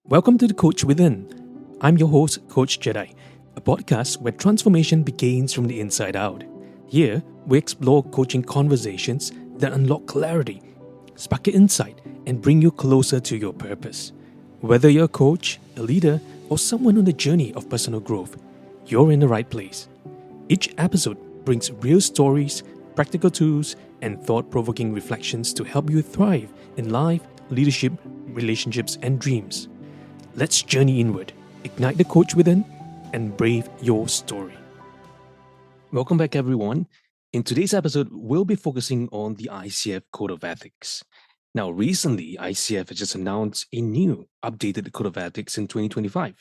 Welcome to the Coach Within. I'm your host, Coach Jedi, a podcast where transformation begins from the inside out. Here, we explore coaching conversations that unlock clarity, spark insight, and bring you closer to your purpose. Whether you're a coach, a leader, or someone on the journey of personal growth, you're in the right place. Each episode brings real stories, practical tools, and thought-provoking reflections to help you thrive in life, leadership, relationships, and dreams. Let's journey inward, ignite the coach within, and brave your story. Welcome back, everyone. In today's episode, we'll be focusing on the ICF Code of Ethics. Now, recently, ICF has just announced a new updated Code of Ethics in 2025.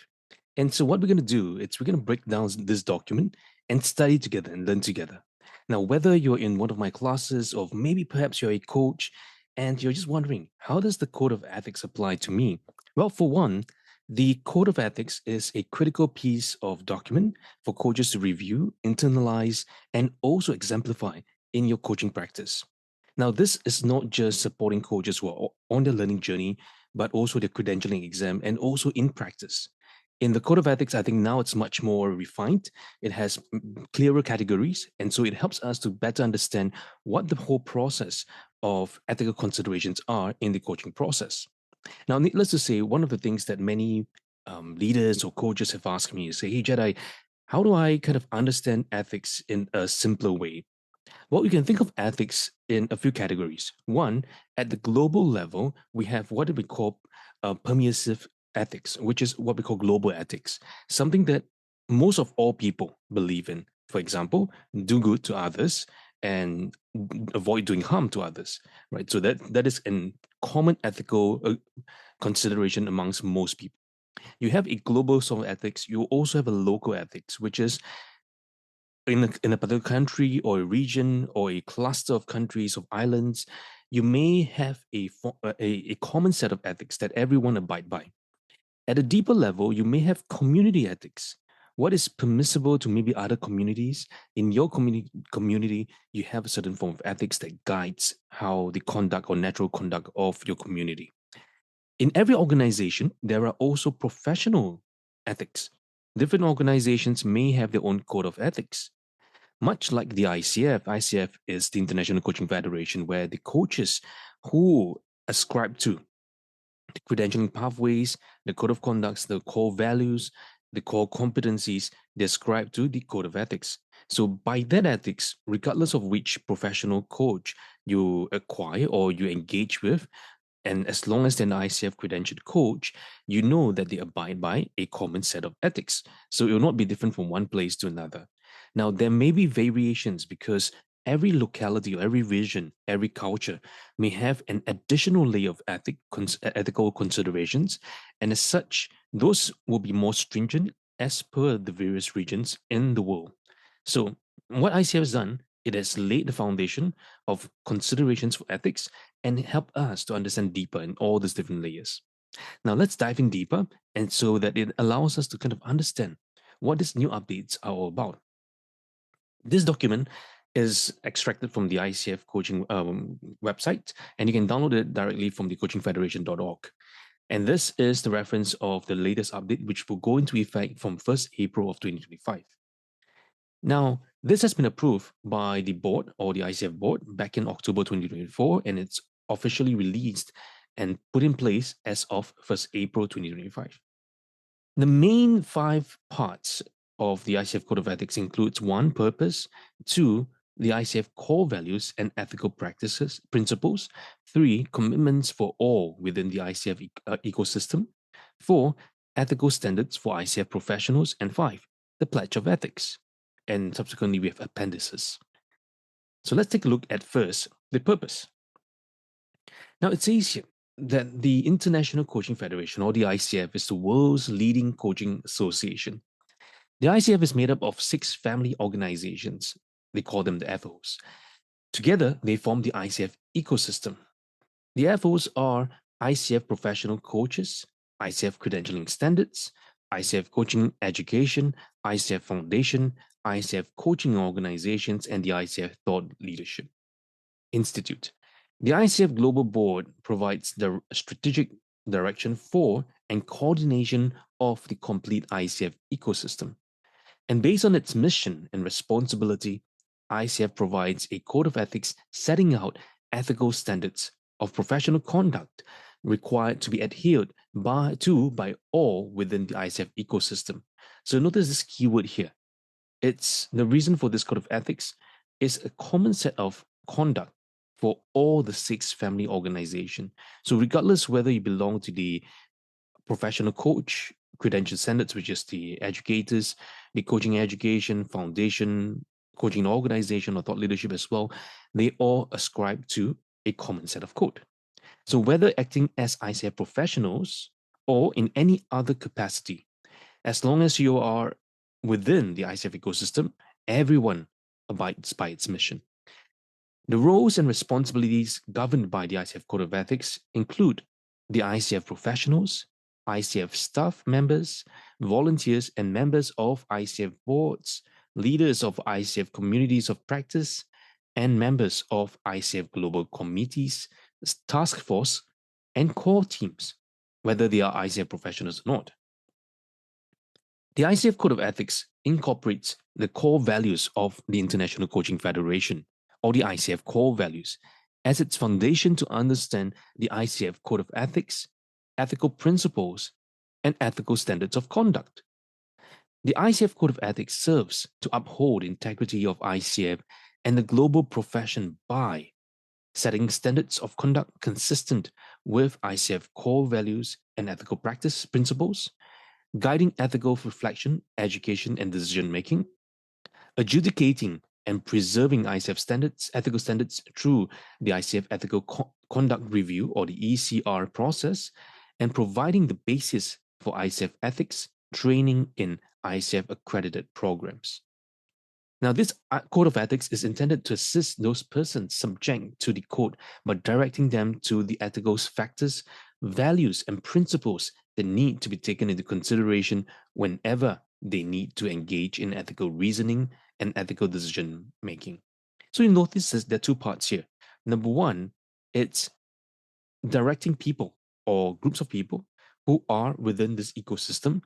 And so what we're going to do is we're going to break down this document and study together and learn together. Now, whether you're in one of my classes or maybe perhaps you're a coach and you're just wondering, how does the Code of Ethics apply to me? Well, for one, the Code of Ethics is a critical piece of document for coaches to review, internalize, and also exemplify in your coaching practice. Now, this is not just supporting coaches who are on their learning journey, but also their credentialing exam and also in practice. In the Code of Ethics, I think now it's much more refined. It has clearer categories, and so it helps us to better understand what the whole process of ethical considerations are in the coaching process. Now, needless to say, one of the things that many leaders or coaches have asked me is, say, hey, Jedi, how do I kind of understand ethics in a simpler way? Well, you can think of ethics in a few categories. One, at the global level, we have what we call permissive ethics, which is what we call global ethics, something that most of all people believe in. For example, do good to others and avoid doing harm to others, right? So that is a common ethical consideration amongst most people. You have a global sort of ethics. You also have a local ethics, which is in a particular country or a region or a cluster of countries of islands, you may have a common set of ethics that everyone abide by. At a deeper level, you may have community ethics. What is permissible to maybe other communities? In your community, you have a certain form of ethics that guides how the conduct or natural conduct of your community. In every organization, there are also professional ethics. Different organizations may have their own code of ethics. Much like the ICF is the International Coaching Federation, where the coaches who ascribe to the credentialing pathways, the code of conducts, the core values, the core competencies described to the code of ethics. So by that ethics, regardless of which professional coach you acquire or you engage with, and as long as they're an ICF credentialed coach, you know that they abide by a common set of ethics. So it will not be different from one place to another. Now, there may be variations because every locality or every region, every culture may have an additional layer of ethical considerations. And as such, those will be more stringent as per the various regions in the world. So what ICF has done, it has laid the foundation of considerations for ethics and help us to understand deeper in all these different layers. Now let's dive in deeper, and so that it allows us to kind of understand what these new updates are all about. This document is extracted from the ICF coaching website, and you can download it directly from the coachingfederation.org. And this is the reference of the latest update, which will go into effect from 1st April of 2025. Now, this has been approved by the board or the ICF board back in October 2024, and it's officially released and put in place as of 1st April 2025. The main 5 parts of the ICF Code of Ethics includes 1, purpose; 2, the ICF core values and ethical practices, principles; 3, commitments for all within the ICF ecosystem; 4, ethical standards for ICF professionals; and 5, the Pledge of Ethics. And subsequently, we have appendices. So let's take a look at first the purpose. Now, it says here that the International Coaching Federation, or the ICF, is the world's leading coaching association. The ICF is made up of 6 family organizations. They call them the FOs. Together, they form the ICF ecosystem. The FOs are ICF professional coaches, ICF credentialing standards, ICF coaching education, ICF foundation, ICF coaching organizations, and the ICF Thought Leadership Institute. The ICF Global Board provides the strategic direction for and coordination of the complete ICF ecosystem. And based on its mission and responsibility, ICF provides a code of ethics setting out ethical standards of professional conduct required to be adhered by all within the ICF ecosystem. So notice this keyword here. It's the reason for this code of ethics is a common set of conduct for all the 6 family organization. So regardless whether you belong to the professional coach, credentialed standards, which is the educators, the coaching education, foundation, coaching organization, or thought leadership as well, they all ascribe to a common set of code. So whether acting as ICF professionals or in any other capacity, as long as you are within the ICF ecosystem, everyone abides by its mission. The roles and responsibilities governed by the ICF Code of Ethics include the ICF professionals, ICF staff members, volunteers, and members of ICF boards, leaders of ICF communities of practice, and members of ICF global committees, task force, and core teams, whether they are ICF professionals or not. The ICF Code of Ethics incorporates the core values of the International Coaching Federation, or the ICF core values, as its foundation to understand the ICF Code of Ethics, ethical principles, and ethical standards of conduct. The ICF Code of Ethics serves to uphold integrity of ICF and the global profession by setting standards of conduct consistent with ICF core values and ethical practice principles, guiding ethical reflection, education, and decision making, adjudicating and preserving ICF standards, ethical standards through the ICF Ethical Conduct Review or the ECR process, and providing the basis for ICF ethics training in ICF accredited programs. Now, this code of ethics is intended to assist those persons subject to the code by directing them to the ethical factors, values, and principles that need to be taken into consideration whenever they need to engage in ethical reasoning and ethical decision making. So you notice there are 2 parts here. Number 1, it's directing people or groups of people who are within this ecosystem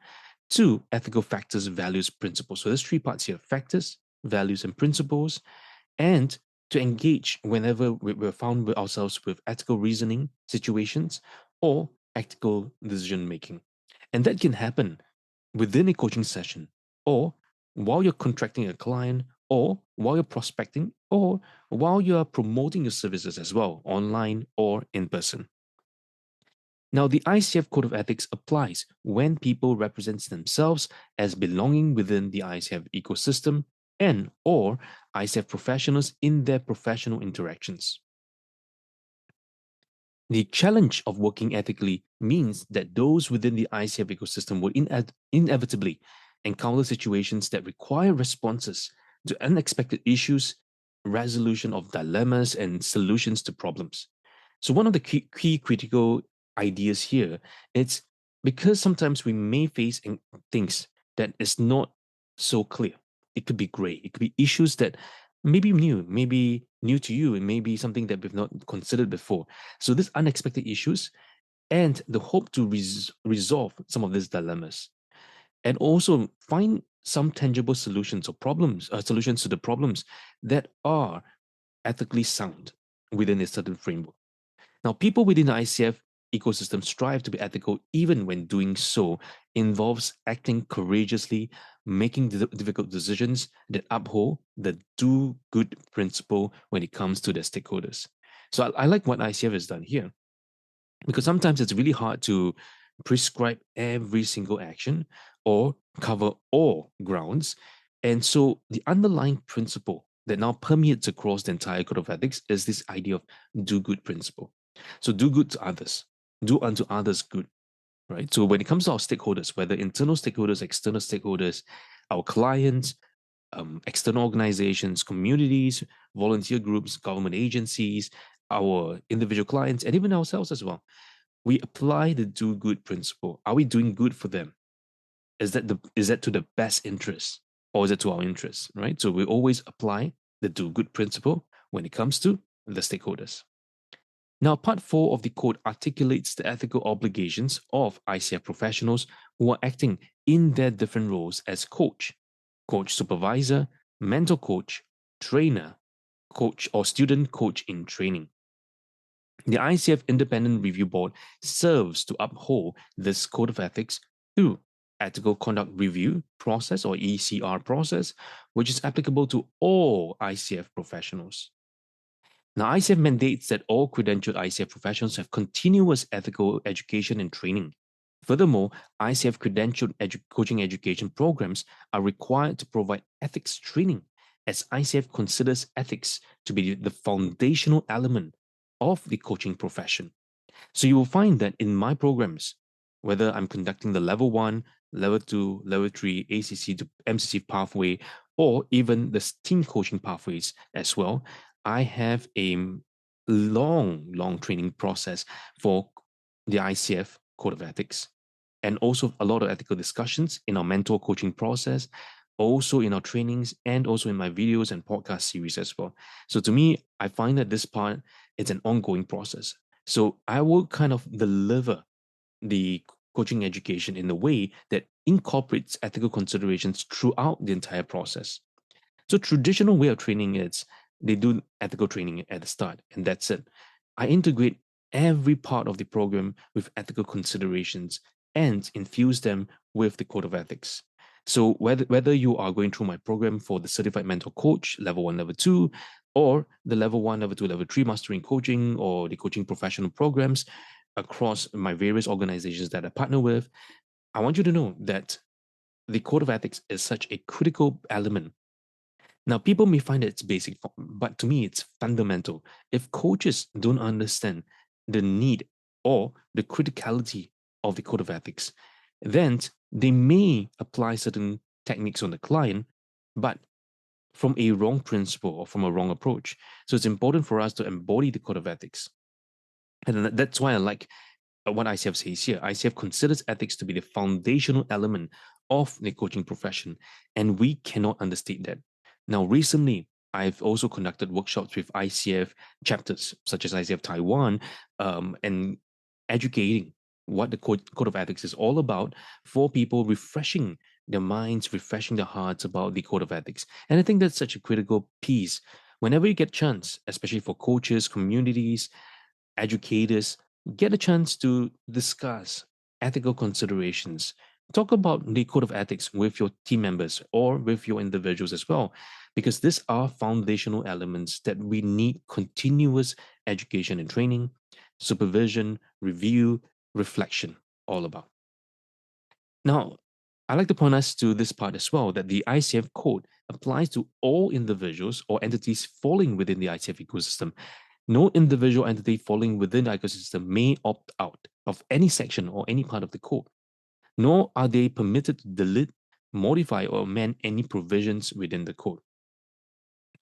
to ethical factors, values, principles. So there's 3 parts here: factors, values, and principles, and to engage whenever we're found with ourselves with ethical reasoning situations or ethical decision making. And that can happen within a coaching session, or while you're contracting a client, or while you're prospecting, or while you're promoting your services as well, online or in person. Now, the ICF Code of Ethics applies when people represent themselves as belonging within the ICF ecosystem and or ICF professionals in their professional interactions. The challenge of working ethically means that those within the ICF ecosystem will inevitably encounter situations that require responses to unexpected issues, resolution of dilemmas, and solutions to problems. So one of the key critical ideas here, it's because sometimes we may face things that is not so clear. It could be gray. It could be issues that maybe new to you, and maybe something that we've not considered before. So these unexpected issues and the hope to resolve some of these dilemmas, and also find some tangible solutions or solutions to the problems that are ethically sound within a certain framework. Now, people within the ICF ecosystem strive to be ethical even when doing so involves acting courageously, making difficult decisions that uphold the do good principle when it comes to their stakeholders. So I like what ICF has done here, because sometimes it's really hard to prescribe every single action or cover all grounds. And so the underlying principle that now permeates across the entire code of ethics is this idea of do good principle. So do good to others, do unto others good, right? So when it comes to our stakeholders, whether internal stakeholders, external stakeholders, our clients, external organizations, communities, volunteer groups, government agencies, our individual clients, and even ourselves as well, we apply the do good principle. Are we doing good for them? Is that to the best interest, or is it to our interest, right? So we always apply the do good principle when it comes to the stakeholders. Now, part 4 of the code articulates the ethical obligations of ICF professionals who are acting in their different roles as coach, coach supervisor, mentor coach, trainer, coach or student coach in training. The ICF Independent Review Board serves to uphold this code of ethics through Ethical Conduct Review process or ECR process, which is applicable to all ICF professionals. Now, ICF mandates that all credentialed ICF professionals have continuous ethical education and training. Furthermore, ICF credentialed coaching education programs are required to provide ethics training, as ICF considers ethics to be the foundational element of the coaching profession. So you will find that in my programs, whether I'm conducting the level 1, level 2, level 3, ACC to MCC pathway, or even the team coaching pathways as well, I have a long training process for the ICF Code of Ethics, and also a lot of ethical discussions in our mentor coaching process, also in our trainings, and also in my videos and podcast series as well. So to me, I find that this part is an ongoing process. So I will kind of deliver the coaching education in a way that incorporates ethical considerations throughout the entire process. So traditional way of training is they do ethical training at the start, and that's it. I integrate every part of the program with ethical considerations and infuse them with the code of ethics. So whether you are going through my program for the certified mentor coach, level 1, level 2, or the level 1, level 2, level 3 mastering coaching, or the coaching professional programs across my various organizations that I partner with, I want you to know that the code of ethics is such a critical element. Now, people may find that it's basic, but to me, it's fundamental. If coaches don't understand the need or the criticality of the code of ethics, then they may apply certain techniques on the client, but from a wrong principle or from a wrong approach. So it's important for us to embody the code of ethics. And that's why I like what ICF says here. ICF considers ethics to be the foundational element of the coaching profession, and we cannot understate that. Now, recently, I've also conducted workshops with ICF chapters, such as ICF Taiwan, and educating what the code of ethics is all about for people, refreshing their minds, refreshing their hearts about the code of ethics. And I think that's such a critical piece. Whenever you get a chance, especially for coaches, communities, educators, get a chance to discuss ethical considerations. Talk about the code of ethics with your team members or with your individuals as well, because these are foundational elements that we need continuous education and training, supervision, review, reflection, all about. Now, I'd like to point us to this part as well, that the ICF code applies to all individuals or entities falling within the ICF ecosystem. No individual entity falling within the ecosystem may opt out of any section or any part of the code, nor are they permitted to delete, modify, or amend any provisions within the code.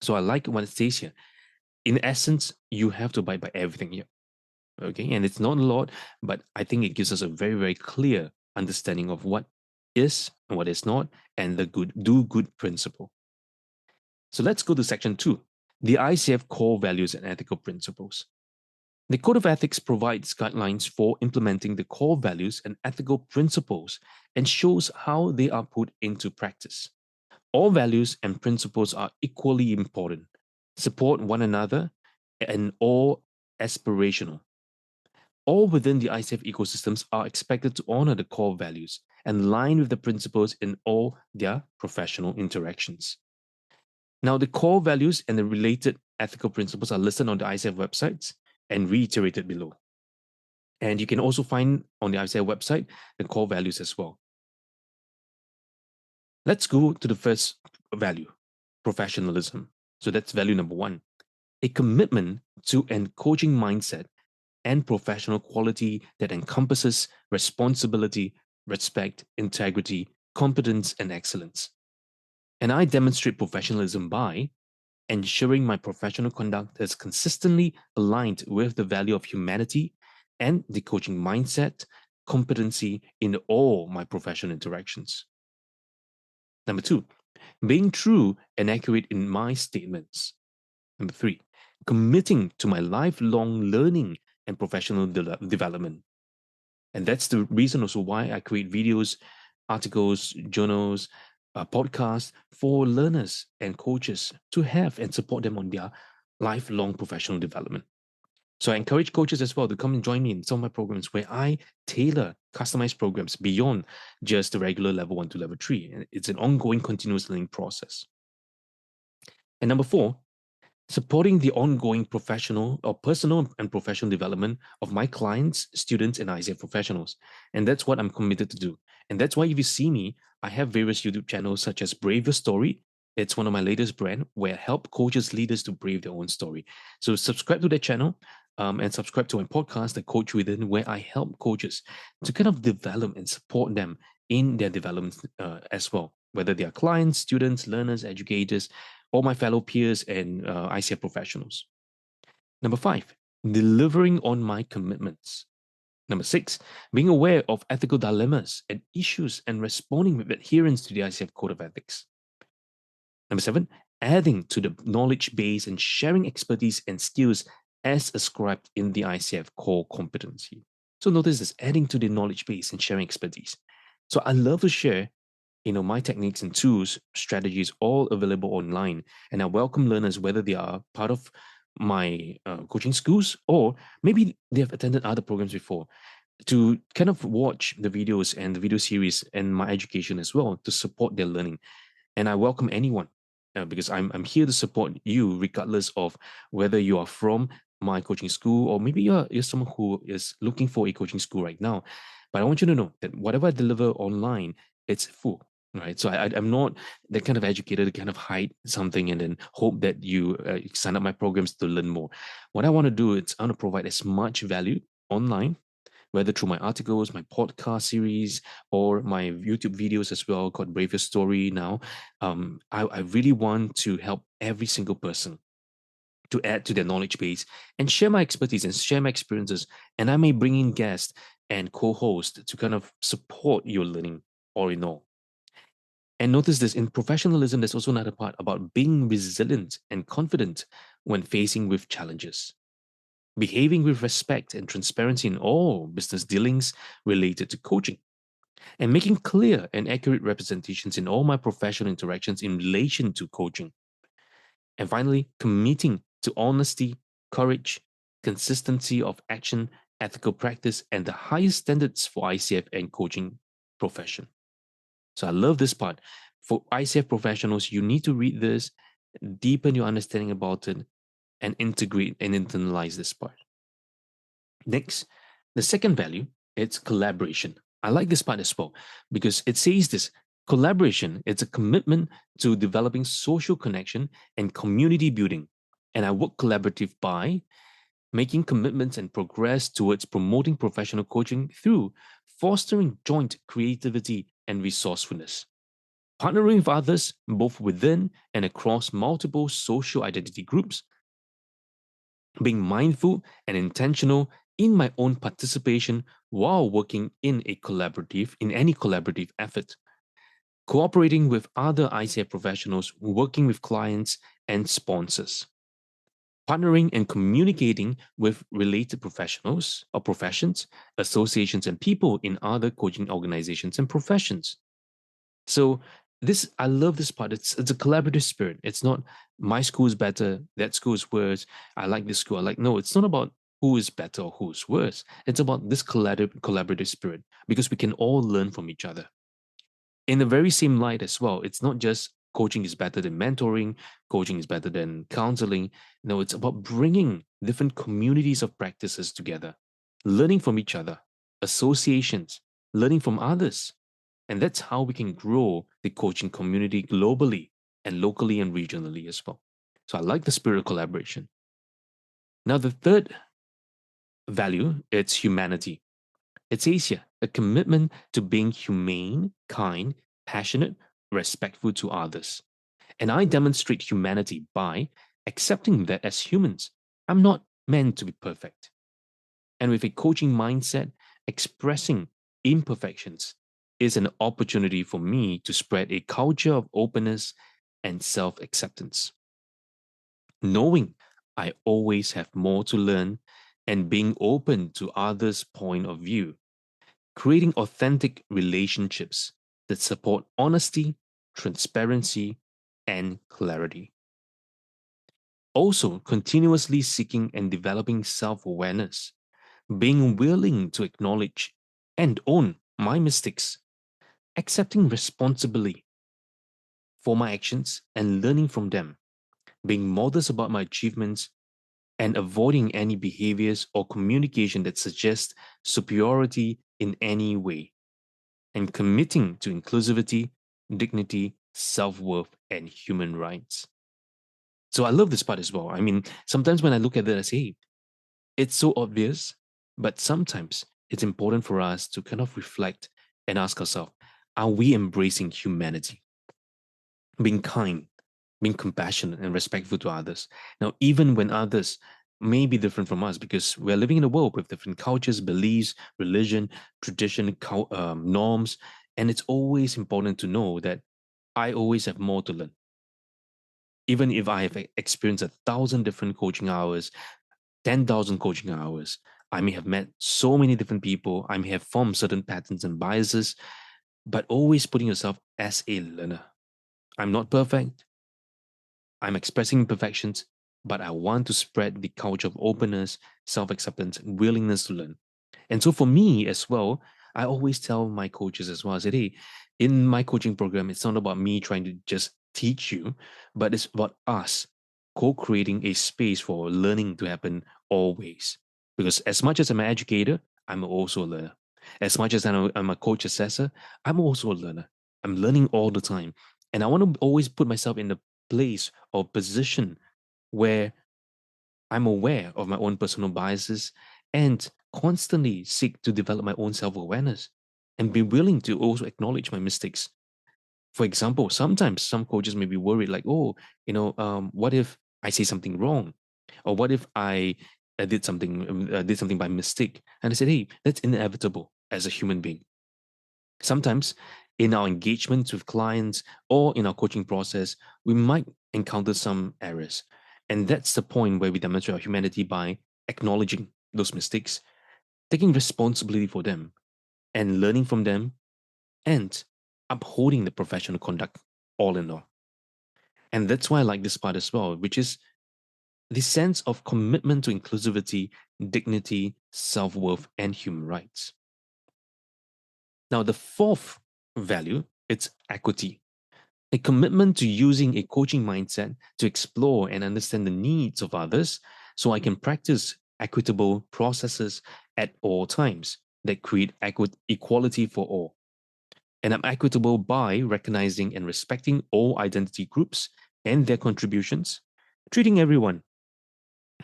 So I like what it says here. In essence, you have to abide by everything here. Okay, and it's not a lot, but I think it gives us a very clear understanding of what is and what is not, and the do good principle. So let's go to section 2, the ICF core values and ethical principles. The Code of Ethics provides guidelines for implementing the core values and ethical principles and shows how they are put into practice. All values and principles are equally important, support one another, and all aspirational. All within the ICF ecosystems are expected to honor the core values and align with the principles in all their professional interactions. Now, the core values and the related ethical principles are listed on the ICF websites and reiterated below. And you can also find on the ICF website the core values as well. Let's go to the first value, professionalism. So that's value number 1, a commitment to a coaching mindset and professional quality that encompasses responsibility, respect, integrity, competence, and excellence. And I demonstrate professionalism by ensuring my professional conduct is consistently aligned with the value of humanity and the coaching mindset, competency in all my professional interactions. Number 2, being true and accurate in my statements. Number 3, committing to my lifelong learning and professional development. And that's the reason also why I create videos, articles, journals, podcasts for learners and coaches to have and support them on their lifelong professional development. So I encourage coaches as well to come and join me in some of my programs where I tailor customized programs beyond just the regular level 1 to level 3. And it's an ongoing continuous learning process. And number 4, supporting the ongoing professional or personal and professional development of my clients, students, and ICF professionals. And that's what I'm committed to do. And that's why if you see me, I have various YouTube channels such as Brave Your Story. It's one of my latest brand where I help coaches, leaders to brave their own story. So subscribe to that channel and subscribe to my podcast, The Coach Within, where I help coaches to kind of develop and support them in their development as well, whether they are clients, students, learners, educators, all my fellow peers and ICF professionals. Number 5, delivering on my commitments. Number 6, being aware of ethical dilemmas and issues and responding with adherence to the ICF Code of Ethics. Number 7, adding to the knowledge base and sharing expertise and skills as ascribed in the ICF core competency. So notice this, adding to the knowledge base and sharing expertise. So I love to share my techniques and tools, strategies, all available online. And I welcome learners, whether they are part of my coaching schools or maybe they have attended other programs before, to kind of watch the videos and the video series and my education as well to support their learning. And I welcome anyone because I'm here to support you regardless of whether you are from my coaching school or maybe you're someone who is looking for a coaching school right now. But I want you to know that whatever I deliver online, it's full. Right. So I'm not that kind of educator to kind of hide something and then hope that you sign up my programs to learn more. What I want to do is I want to provide as much value online, whether through my articles, my podcast series, or my YouTube videos as well, called Brave Your Story now. I really want to help every single person to add to their knowledge base and share my expertise and share my experiences. And I may bring in guests and co-host to kind of support your learning all in all. And notice this, in professionalism, there's also another part about being resilient and confident when facing with challenges, behaving with respect and transparency in all business dealings related to coaching, and making clear and accurate representations in all my professional interactions in relation to coaching. And finally, committing to honesty, courage, consistency of action, ethical practice, and the highest standards for ICF and coaching profession. So I love this part. For ICF professionals, you need to read this, deepen your understanding about it, and integrate and internalize this part. Next, the second value, it's collaboration. I like this part as well because it says this, collaboration, it's a commitment to developing social connection and community building. And I work collaborative by making commitments and progress towards promoting professional coaching through fostering joint creativity and resourcefulness, partnering with others both within and across multiple social identity groups, being mindful and intentional in my own participation while working in any collaborative effort, cooperating with other ICF professionals, working with clients and sponsors, partnering and communicating with related professionals or professions, associations, and people in other coaching organizations and professions. So I love this part. It's a collaborative spirit. It's not my school is better, that school is worse. I like this school. No, it's not about who is better or who is worse. It's about this collaborative spirit because we can all learn from each other. In the very same light as well, it's not just coaching is better than mentoring, coaching is better than counseling. No, it's about bringing different communities of practices together, learning from each other, associations, learning from others. And that's how we can grow the coaching community globally and locally and regionally as well. So I like the spirit of collaboration. Now, the third value, it's humanity. It says here, a commitment to being humane, kind, passionate, respectful to others. And I demonstrate humanity by accepting that as humans, I'm not meant to be perfect. And with a coaching mindset, expressing imperfections is an opportunity for me to spread a culture of openness and self-acceptance. Knowing I always have more to learn and being open to others' point of view, creating authentic relationships that support honesty, transparency, and clarity. Also, continuously seeking and developing self awareness, being willing to acknowledge and own my mistakes, accepting responsibility for my actions and learning from them, being modest about my achievements, and avoiding any behaviors or communication that suggest superiority in any way, and committing to inclusivity, dignity, self worth, and human rights. So I love this part as well. I mean, sometimes when I look at it, I say, hey, it's so obvious, but sometimes it's important for us to kind of reflect and ask ourselves, are we embracing humanity, being kind, being compassionate and respectful to others? Now, even when others may be different from us, because we're living in a world with different cultures, beliefs, religion, tradition, norms, and it's always important to know that I always have more to learn. Even if I have experienced 1,000 different coaching hours, 10,000 coaching hours, I may have met so many different people, I may have formed certain patterns and biases, but always putting yourself as a learner. I'm not perfect. I'm expressing imperfections, but I want to spread the culture of openness, self acceptance, and willingness to learn. And so for me as well, I always tell my coaches as well, I said, hey, in my coaching program, it's not about me trying to just teach you, but it's about us co-creating a space for learning to happen always. Because as much as I'm an educator, I'm also a learner. As much as I'm a coach assessor, I'm also a learner. I'm learning all the time. And I want to always put myself in the place or position where I'm aware of my own personal biases and constantly seek to develop my own self awareness and be willing to also acknowledge my mistakes. For example, sometimes some coaches may be worried, like, oh, what if I say something wrong? Or what if I did something by mistake? And I said, hey, that's inevitable as a human being. Sometimes in our engagements with clients or in our coaching process, we might encounter some errors. And that's the point where we demonstrate our humanity by acknowledging those mistakes, taking responsibility for them, and learning from them, and upholding the professional conduct all in all. And that's why I like this part as well, which is the sense of commitment to inclusivity, dignity, self worth, and human rights. Now, the fourth value, it's equity. A commitment to using a coaching mindset to explore and understand the needs of others so I can practice equitable processes at all times that create equality for all. And I'm equitable by recognizing and respecting all identity groups and their contributions, treating everyone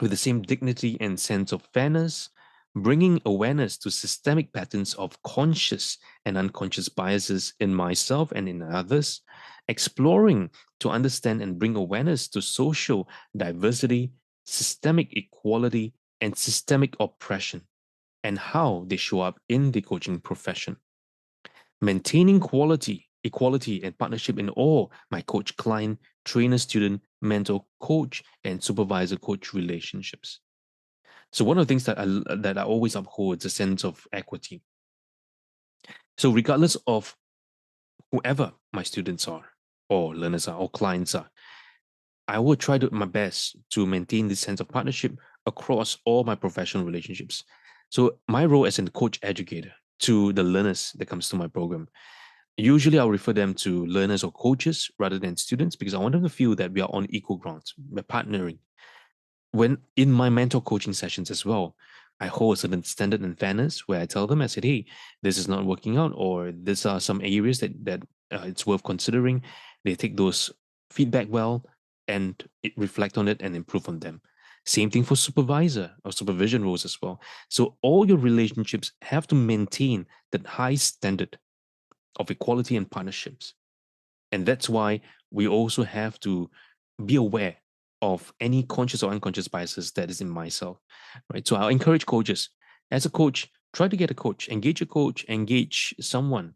with the same dignity and sense of fairness, bringing awareness to systemic patterns of conscious and unconscious biases in myself and in others, exploring to understand and bring awareness to social diversity, systemic equality, and systemic oppression, and how they show up in the coaching profession. Maintaining quality, equality, and partnership in all my coach client, trainer student, mentor coach, and supervisor coach relationships. So one of the things that I always uphold is a sense of equity. So regardless of whoever my students are, or learners are, or clients are, I will try to my best to maintain this sense of partnership across all my professional relationships. So my role as a coach educator to the learners that comes to my program, usually I'll refer them to learners or coaches rather than students because I want them to feel that we are on equal grounds. We're partnering. When in my mentor coaching sessions as well, I hold a certain standard and fairness where I tell them, I said, hey, this is not working out, or these are some areas that it's worth considering. They take those feedback well and reflect on it and improve on them. Same thing for supervisor or supervision roles as well. So all your relationships have to maintain that high standard of equality and partnerships. And that's why we also have to be aware of any conscious or unconscious biases that is in myself, right? So I'll encourage coaches. As a coach, try to get a coach, engage someone,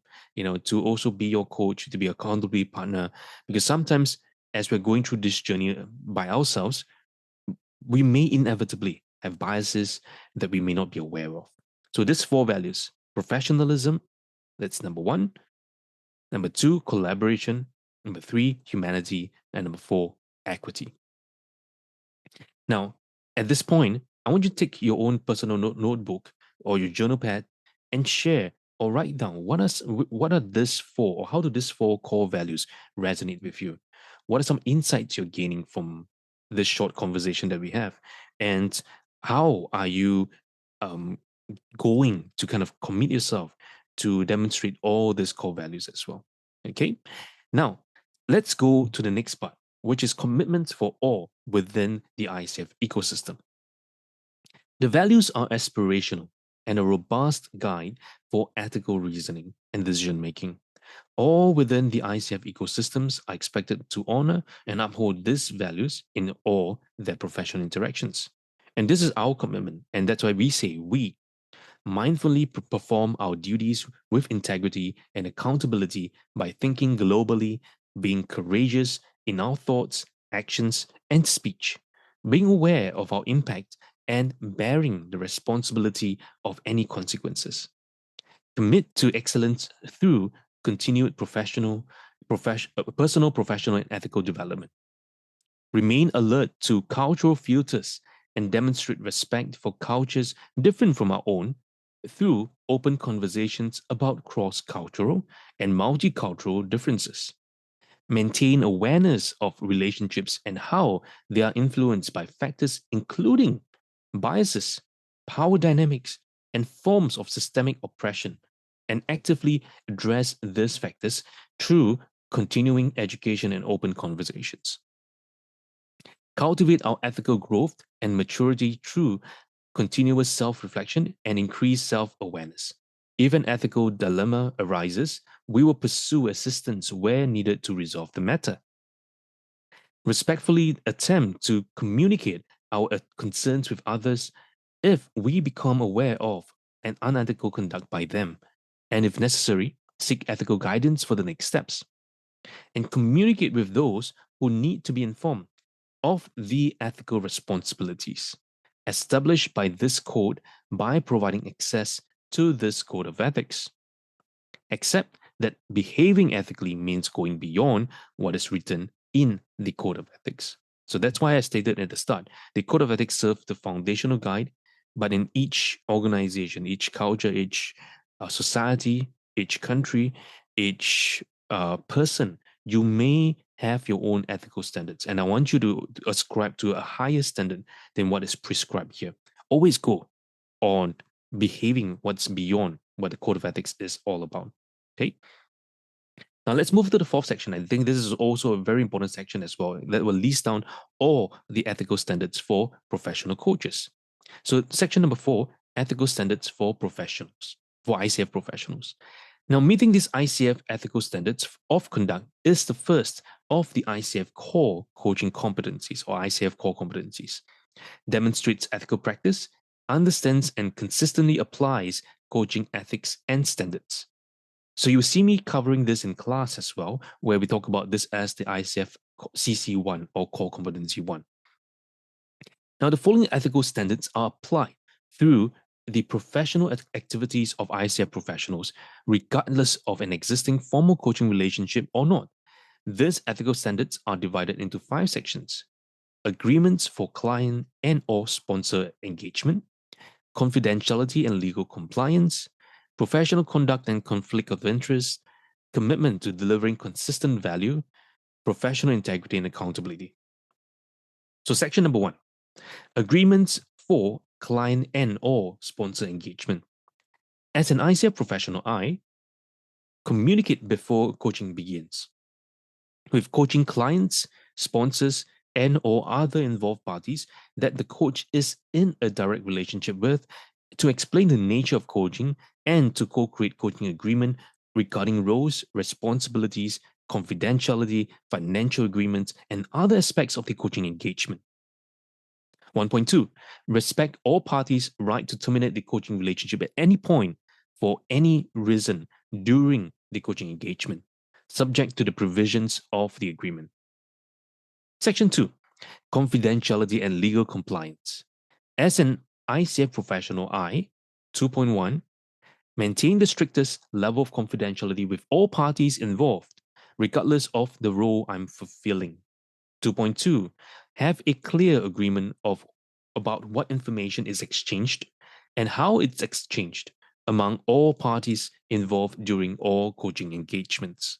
to also be your coach, to be a accountability partner. Because sometimes as we're going through this journey by ourselves, we may inevitably have biases that we may not be aware of. So these 4 values: professionalism, that's number 1. Number 2, collaboration. Number 3, humanity. And number 4, equity. Now, at this point, I want you to take your own personal notebook or your journal pad and share or write down what are these 4, or how do these 4 core values resonate with you? What are some insights you're gaining from this short conversation that we have? And how are you um, going to kind of commit yourself to demonstrate all these core values as well? Okay. Now, let's go to the next part, which is commitment for all within the ICF ecosystem. The values are aspirational and a robust guide for ethical reasoning and decision making. All within the ICF ecosystems are expected to honor and uphold these values in all their professional interactions. And this is our commitment, and that's why we say we mindfully perform our duties with integrity and accountability by thinking globally, being courageous in our thoughts, actions, and speech, being aware of our impact, and bearing the responsibility of any consequences. Commit to excellence through continued personal, professional, and ethical development. Remain alert to cultural filters and demonstrate respect for cultures different from our own through open conversations about cross-cultural and multicultural differences. Maintain awareness of relationships and how they are influenced by factors including biases, power dynamics, and forms of systemic oppression, and actively address these factors through continuing education and open conversations. Cultivate our ethical growth and maturity through continuous self-reflection and increased self-awareness. If an ethical dilemma arises, we will pursue assistance where needed to resolve the matter. Respectfully attempt to communicate our concerns with others if we become aware of an unethical conduct by them, and if necessary, seek ethical guidance for the next steps. And communicate with those who need to be informed of the ethical responsibilities established by this code by providing access to this code of ethics. Except that behaving ethically means going beyond what is written in the code of ethics. So that's why I stated at the start, the code of ethics serves the foundational guide, but in each organization, each culture, each society, each country, each person, you may have your own ethical standards. And I want you to ascribe to a higher standard than what is prescribed here. Always go on behaving what's beyond what the code of ethics is all about. Okay. Now let's move to the 4th section. I think this is also a very important section as well that will list down all the ethical standards for professional coaches. So section number 4, ethical standards for professionals, for ICF professionals. Now, meeting these ICF ethical standards of conduct is the first of the ICF core coaching competencies, or ICF core competencies. Demonstrates ethical practice, understands and consistently applies coaching ethics and standards. So you see me covering this in class as well, where we talk about this as the ICF CC1 or core competency 1. Now, the following ethical standards are applied through the professional activities of ICF professionals, regardless of an existing formal coaching relationship or not. These ethical standards are divided into 5 sections: agreements for client and or sponsor engagement, confidentiality and legal compliance, professional conduct and conflict of interest, commitment to delivering consistent value, professional integrity and accountability. So section number 1, agreements for client and or sponsor engagement. As an ICF professional, I communicate before coaching begins with coaching clients, sponsors, and or other involved parties that the coach is in a direct relationship with, to explain the nature of coaching and to co-create coaching agreement regarding roles, responsibilities, confidentiality, financial agreements, and other aspects of the coaching engagement. 1.2, respect all parties' right to terminate the coaching relationship at any point for any reason during the coaching engagement, subject to the provisions of the agreement. Section 2, confidentiality and legal compliance. As an ICF professional, 2.1, maintain the strictest level of confidentiality with all parties involved, regardless of the role I'm fulfilling. 2.2, have a clear agreement about what information is exchanged and how it's exchanged among all parties involved during all coaching engagements.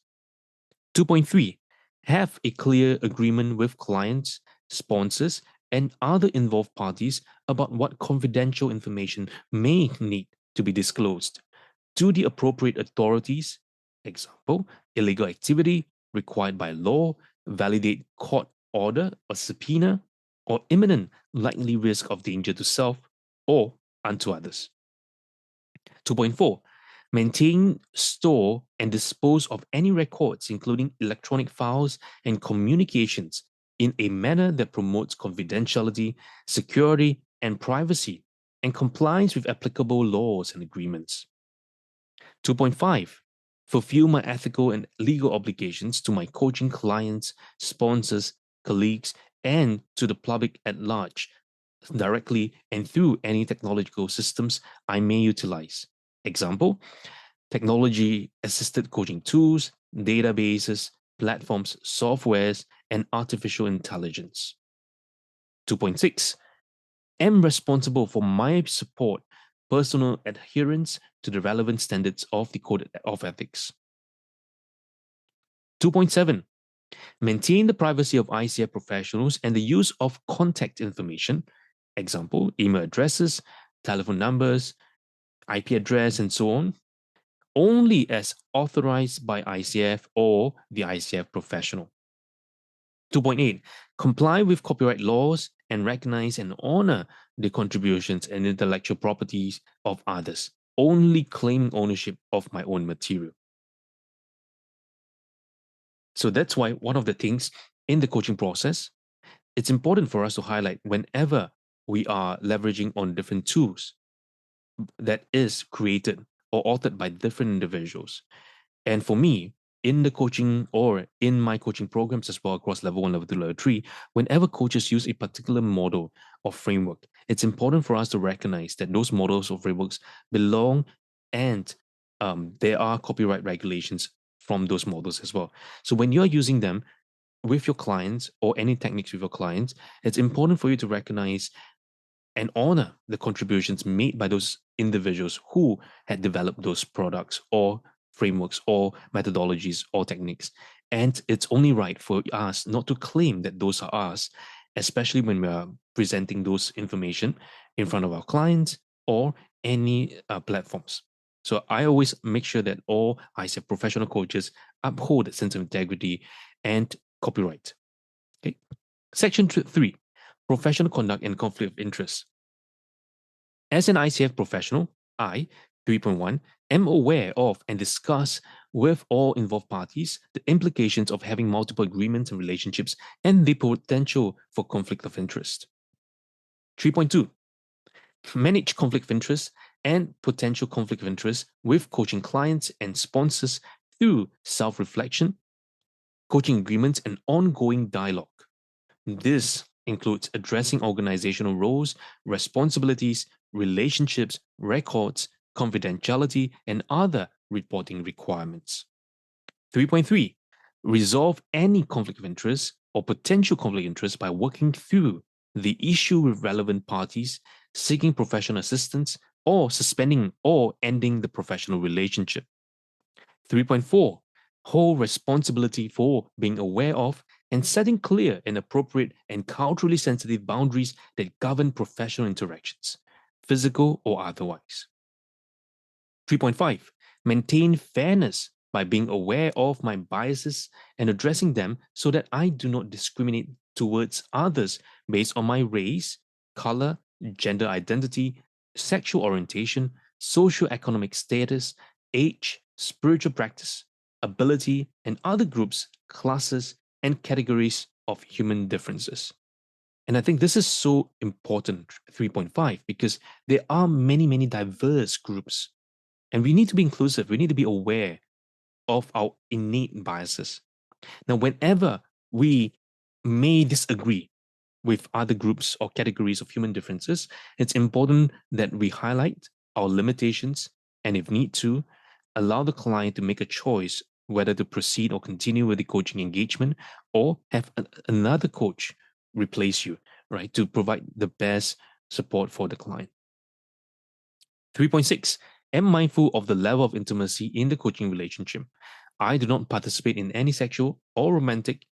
2.3, have a clear agreement with clients, sponsors, and other involved parties about what confidential information may need to be disclosed to the appropriate authorities, example, illegal activity required by law, validate court order or subpoena, or imminent likely risk of danger to self or unto others. 2.4. Maintain, store, and dispose of any records, including electronic files and communications, in a manner that promotes confidentiality, security, and privacy, and complies with applicable laws and agreements. 2.5. Fulfill my ethical and legal obligations to my coaching clients, sponsors, colleagues, and to the public at large, directly and through any technological systems I may utilize. Example, technology-assisted coaching tools, databases, platforms, softwares, and artificial intelligence. 2.6. Am responsible for my support, personal adherence to the relevant standards of the Code of Ethics. 2.7. Maintain the privacy of ICF professionals and the use of contact information, example, email addresses, telephone numbers, IP address, and so on, only as authorized by ICF or the ICF professional. 2.8. Comply with copyright laws and recognize and honor the contributions and intellectual properties of others, only claiming ownership of my own material. So that's why one of the things in the coaching process, it's important for us to highlight whenever we are leveraging on different tools that is created or authored by different individuals. And for me, in the coaching or in my coaching programs as well across level 1, level 2, level 3, whenever coaches use a particular model or framework, it's important for us to recognize that those models or frameworks belong and there are copyright regulations from those models as well. So when you're using them with your clients or any techniques with your clients, it's important for you to recognize and honor the contributions made by those individuals who had developed those products or frameworks or methodologies or techniques. And it's only right for us not to claim that those are ours, especially when we are presenting those information in front of our clients or any platforms. So I always make sure that all ICF professional coaches uphold a sense of integrity and copyright. Okay. Section 3, professional conduct and conflict of interest. As an ICF professional, I, 3.1, am aware of and discuss with all involved parties the implications of having multiple agreements and relationships and the potential for conflict of interest. 3.2, manage conflict of interest and potential conflict of interest with coaching clients and sponsors through self-reflection, coaching agreements, and ongoing dialogue. This includes addressing organizational roles, responsibilities, relationships, records, confidentiality, and other reporting requirements. 3.3. Resolve any conflict of interest or potential conflict of interest by working through the issue with relevant parties, seeking professional assistance, or suspending or ending the professional relationship. 3.4. Hold responsibility for being aware of and setting clear and appropriate and culturally sensitive boundaries that govern professional interactions, physical or otherwise. 3.5. Maintain fairness by being aware of my biases and addressing them so that I do not discriminate towards others based on my race, color, gender identity, sexual orientation, socioeconomic status, age, spiritual practice, ability, and other groups, classes, and categories of human differences. And I think this is so important, 3.5, because there are many, many diverse groups. And we need to be inclusive. We need to be aware of our innate biases. Now, whenever we may disagree with other groups or categories of human differences, it's important that we highlight our limitations and, if need to, allow the client to make a choice whether to proceed or continue with the coaching engagement or have another coach replace you, right, to provide the best support for the client. 3.6, am mindful of the level of intimacy in the coaching relationship. I do not participate in any sexual or romantic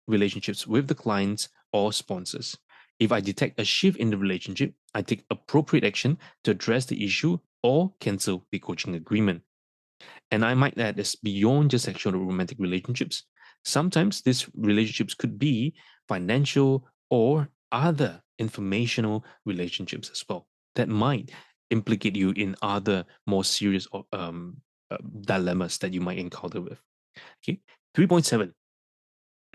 relationships with the clients or sponsors. If I detect a shift in the relationship, I take appropriate action to address the issue or cancel the coaching agreement. And I might add this beyond just sexual or romantic relationships. Sometimes these relationships could be financial or other informational relationships as well that might implicate you in other more serious dilemmas that you might encounter with. Okay, 3.7.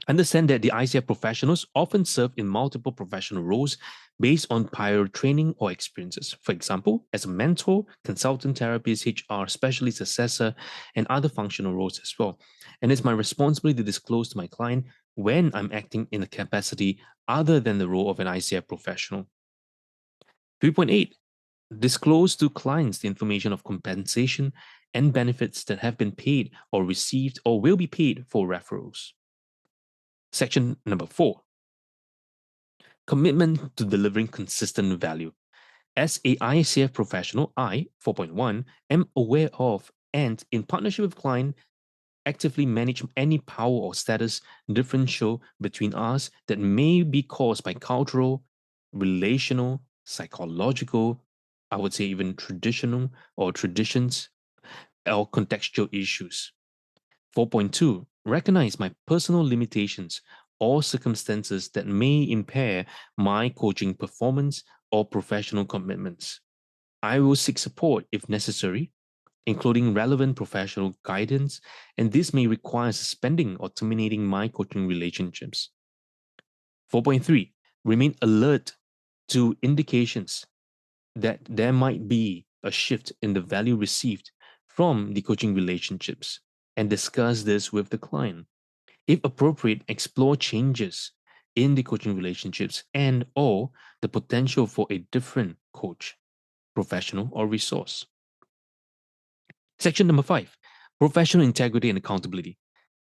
Understand that the ICF professionals often serve in multiple professional roles based on prior training or experiences. For example, as a mentor, consultant, therapist, HR specialist, assessor, and other functional roles as well. And it's my responsibility to disclose to my client when I'm acting in a capacity other than the role of an ICF professional. 3.8. Disclose to clients the information of compensation and benefits that have been paid or received or will be paid for referrals. Section number 4. Commitment to delivering consistent value. As a ICF professional, I, 4.1, am aware of and, in partnership with client, actively manage any power or status differential between us that may be caused by cultural, relational, psychological, I would say even traditional or traditions or contextual issues. 4.2. Recognize my personal limitations or circumstances that may impair my coaching performance or professional commitments. I will seek support if necessary, including relevant professional guidance, and this may require suspending or terminating my coaching relationships. 4.3. Remain alert to indications that there might be a shift in the value received from the coaching relationships and discuss this with the client. If appropriate, explore changes in the coaching relationships and or the potential for a different coach, professional, or resource. Section number 5, professional integrity and accountability.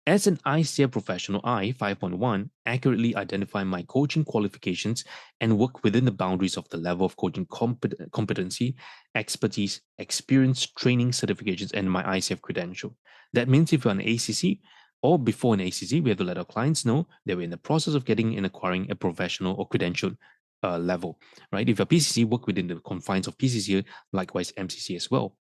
As an ICF professional, I, 5.1, accurately identify my coaching qualifications and work within the boundaries of the level of coaching competency, expertise, experience, training, certifications, and my ICF credential. That means if you're an ACC or before an ACC, we have to let our clients know that we're in the process of getting and acquiring a professional or credentialed level, right? If you're PCC, work within the confines of PCC, likewise MCC as well.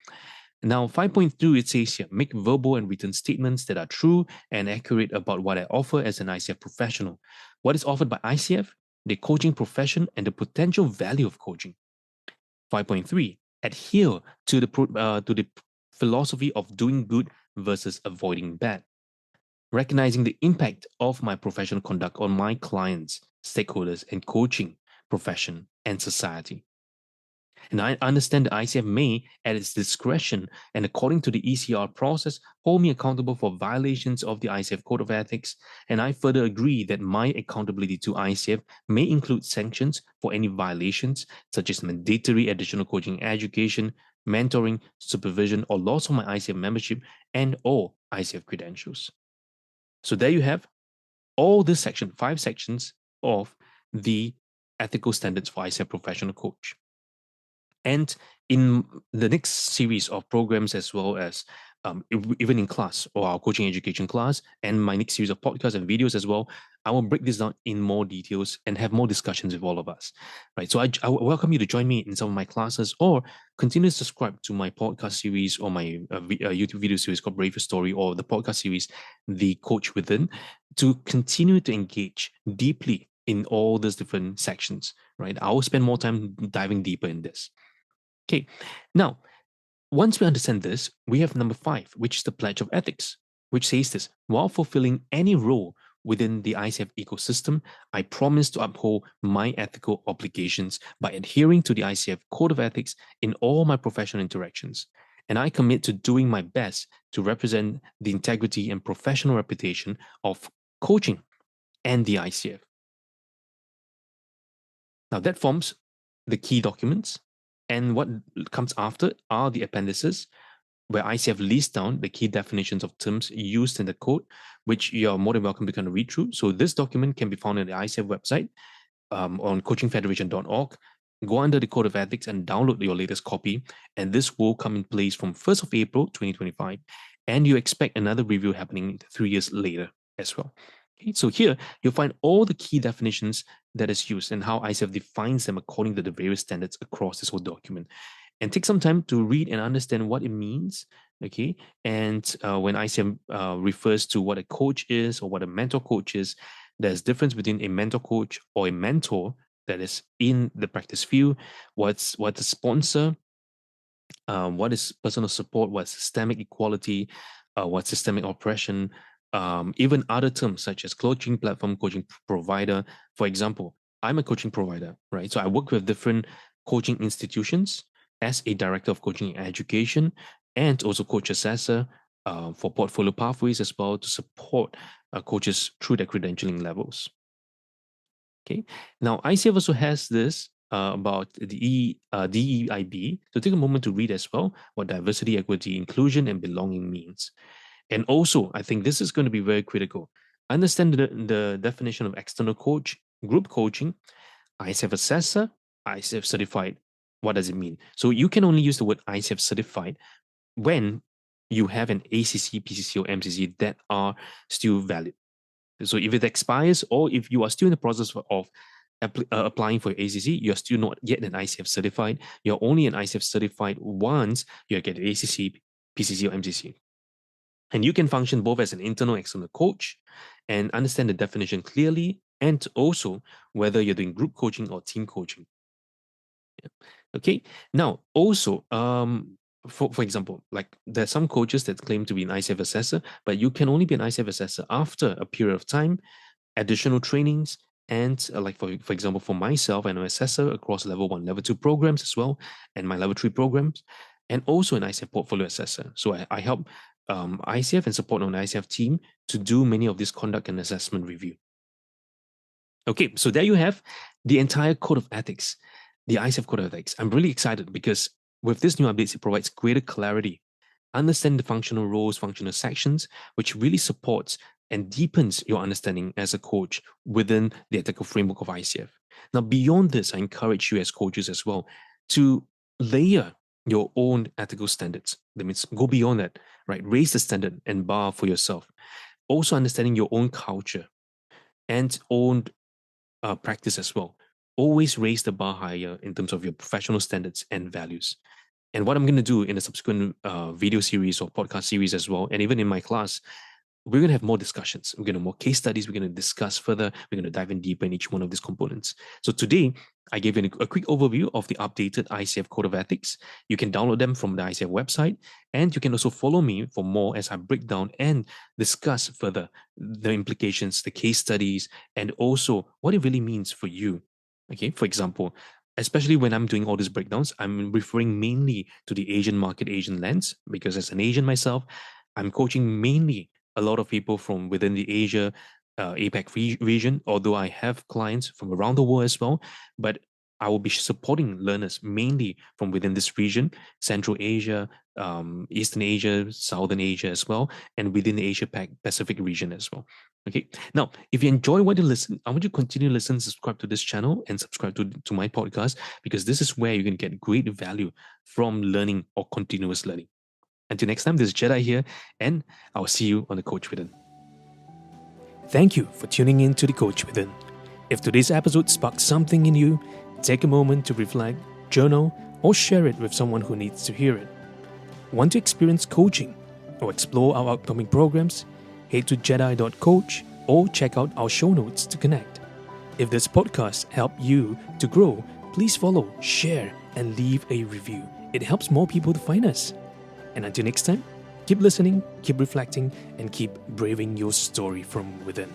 Now, 5.2, it says here, make verbal and written statements that are true and accurate about what I offer as an ICF professional. What is offered by ICF, the coaching profession, and the potential value of coaching. 5.3, adhere to the philosophy of doing good versus avoiding bad. Recognizing the impact of my professional conduct on my clients, stakeholders, and coaching profession and society. And I understand the ICF may, at its discretion and according to the ECR process, hold me accountable for violations of the ICF Code of Ethics. And I further agree that my accountability to ICF may include sanctions for any violations, such as mandatory additional coaching education, mentoring, supervision, or loss of my ICF membership and or ICF credentials. So there you have all this section, 5 sections of the ethical standards for ICF professional coach. And in the next series of programs, as well as even in class or our coaching education class, and my next series of podcasts and videos as well, I will break this down in more details and have more discussions with all of us. Right. So I welcome you to join me in some of my classes or continue to subscribe to my podcast series or my YouTube video series called Brave Your Story or the podcast series, The Coach Within, to continue to engage deeply in all these different sections. Right. I will spend more time diving deeper in this. Okay, now, once we understand this, we have number 5, which is the Pledge of Ethics, which says this: while fulfilling any role within the ICF ecosystem, I promise to uphold my ethical obligations by adhering to the ICF Code of Ethics in all my professional interactions. And I commit to doing my best to represent the integrity and professional reputation of coaching and the ICF. Now that forms the key documents, and what comes after are the appendices, where ICF lists down the key definitions of terms used in the code, which you're more than welcome to kind of read through. So this document can be found on the ICF website, on coachingfederation.org. Go under the Code of Ethics and download your latest copy. And this will come in place from 1st of April, 2025. And you expect another review happening 3 years later as well. Okay, so here you'll find all the key definitions that is used and how ICF defines them according to the various standards across this whole document. And take some time to read and understand what it means. Okay, and when ICF refers to what a coach is or what a mentor coach is, there's difference between a mentor coach or a mentor that is in the practice field. What's a sponsor? What is personal support? What's systemic equality? What's systemic oppression? Even other terms such as coaching platform, coaching provider. For example, I'm a coaching provider, right? So I work with different coaching institutions as a director of coaching and education, and also coach assessor for portfolio pathways as well to support coaches through their credentialing levels. Okay. Now, ICF also has this about the DEIB. So take a moment to read as well what diversity, equity, inclusion, and belonging means. And also, I think this is going to be very critical. Understand the definition of external coach, group coaching, ICF assessor, ICF certified. What does it mean? So you can only use the word ICF certified when you have an ACC, PCC, or MCC that are still valid. So if it expires, or if you are still in the process of applying for your ACC, you're still not yet an ICF certified. You're only an ICF certified once you get the ACC, PCC, or MCC. And you can function both as an internal and external coach and understand the definition clearly, and also whether you're doing group coaching or team coaching. Yeah. Okay. Now, also, for example, like there's some coaches that claim to be an ICF assessor, but you can only be an ICF assessor after a period of time, additional trainings, and like for example, for myself, I'm an assessor across level 1, level 2 programs as well, and my level 3 programs, and also an ICF portfolio assessor. So I help ICF and support on the ICF team to do many of this conduct and assessment review. Okay, so there you have the entire Code of Ethics, the ICF Code of Ethics. I'm really excited because with this new updates, it provides greater clarity. Understand the functional roles, functional sections, which really supports and deepens your understanding as a coach within the ethical framework of ICF. Now, beyond this, I encourage you as coaches as well to layer your own ethical standards. That means go beyond that, right? Raise the standard and bar for yourself. Also understanding your own culture and own practice as well. Always raise the bar higher in terms of your professional standards and values. And what I'm going to do in a subsequent video series or podcast series as well, and even in my class, we're going to have more discussions. We're going to have more case studies. We're going to discuss further. We're going to dive in deeper in each one of these components. So today, I gave you a quick overview of the updated ICF Code of Ethics. You can download them from the ICF website, and you can also follow me for more as I break down and discuss further the implications, the case studies, and also what it really means for you. Okay, for example, especially when I'm doing all these breakdowns, I'm referring mainly to the Asian market, Asian lens, because as an Asian myself, I'm coaching mainly a lot of people from within the Asia, APAC region, although I have clients from around the world as well, but I will be supporting learners mainly from within this region, Central Asia, Eastern Asia, Southern Asia as well, and within the Asia Pacific region as well. Okay. Now, if you enjoy what you listen, I want you to continue to listen, subscribe to this channel, and subscribe to my podcast, because this is where you can get great value from learning or continuous learning. Until next time, this is Jedi here, and I'll see you on the Coach Within. Thank you for tuning in to the Coach Within. If today's episode sparked something in you, take a moment to reflect, journal, or share it with someone who needs to hear it. Want to experience coaching or explore our upcoming programs? Head to jedi.coach or check out our show notes to connect. If this podcast helped you to grow, please follow, share, and leave a review. It helps more people to find us. And until next time, keep listening, keep reflecting, and keep braving your story from within.